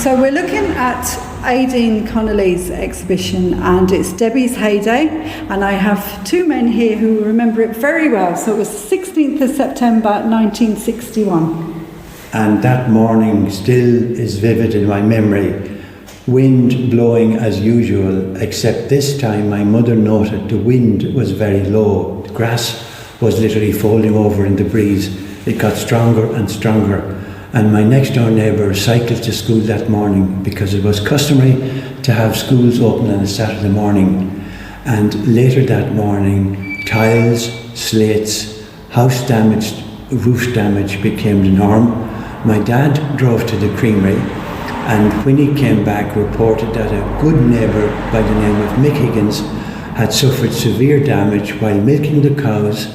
So we're looking at Aideen Connolly's exhibition, and it's Debbie's Heyday, and I have two men here who remember it very well. So it was 16th of September 1961. And that morning still is vivid in my memory. Wind blowing as usual, except this time my mother noted the wind was very low. The grass was literally folding over in the breeze. It got stronger and stronger. And my next door neighbour cycled to school that morning because it was customary to have schools open on a Saturday morning. And later that morning, tiles, slates, house damage, roof damage became the norm. My dad drove to the creamery, and when he came back reported that a good neighbour by the name of Mick Higgins had suffered severe damage while milking the cows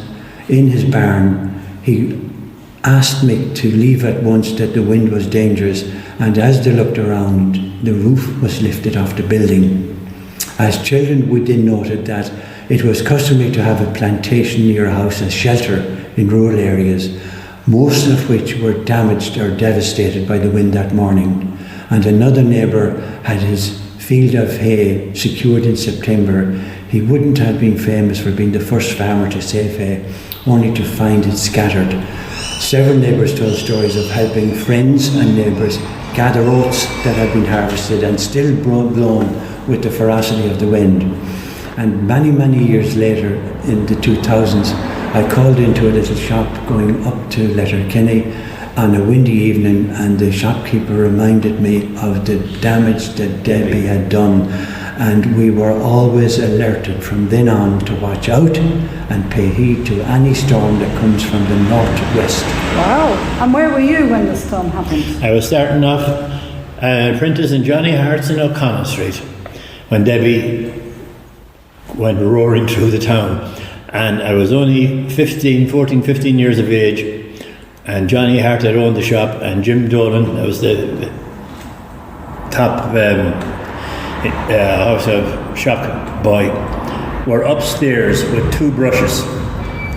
in his barn. He asked Mick to leave at once, that the wind was dangerous, and as they looked around, the roof was lifted off the building. As children, we then noted that it was customary to have a plantation near a house as shelter in rural areas, most of which were damaged or devastated by the wind that morning. And another neighbour had his field of hay secured in September. He wouldn't have been famous for being the first farmer to save hay, only to find it scattered. Several neighbours told stories of helping friends and neighbours gather oats that had been harvested and still blown with the ferocity of the wind. And many, many years later, in the 2000s, I called into a little shop going up to Letterkenny on a windy evening, and the shopkeeper reminded me of the damage that Debbie had done, and we were always alerted from then on to watch out and pay heed to any storm that comes from the northwest. Wow. And where were you when the storm happened? I was starting off apprentice in Johnny Hart's in O'Connell Street when Debbie went roaring through the town, and I was only 14, 15 years of age. And Johnny Hart had owned the shop, and Jim Dolan, that was the top house of shop boy, were upstairs with two brushes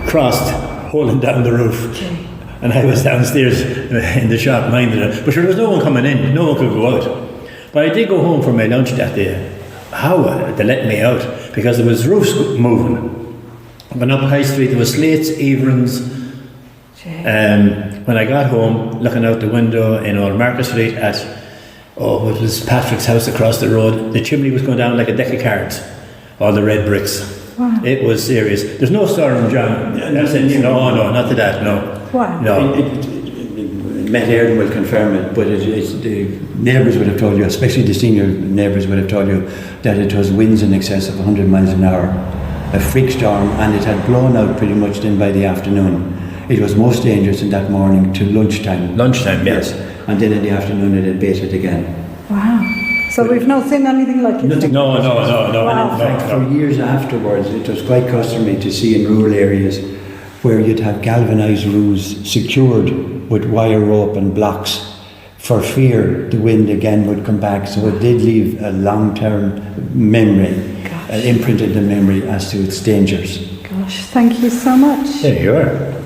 crossed, holding down the roof. Okay. And I was downstairs in the shop minding it. But sure, there was no one coming in, no one could go out. But I did go home for my lunch that day. How they let me out? Because there was roofs moving. When up High Street, there was slates, Everins. When I got home, looking out the window in Old Market Street at, it was Patrick's house across the road, the chimney was going down like a deck of cards, all the red bricks. Wow. It was serious. There's no storm, John. No, not to that, no. Wow. No. Matt Airden will confirm it, but it's the neighbours would have told you, especially the senior neighbours would have told you, that it was winds in excess of 100 miles an hour, a freak storm, and it had blown out pretty much then by the afternoon. It was most dangerous in that morning to lunchtime. Lunchtime, yes. And then in the afternoon it abated again. Wow. So we've not seen anything like it? Nothing. No. Wow. In fact, for years afterwards, it was quite customary to see in rural areas where you'd have galvanised roofs secured with wire rope and blocks for fear the wind again would come back. So it did leave a long-term memory, imprinted the memory as to its dangers. Gosh, thank you so much. There you are.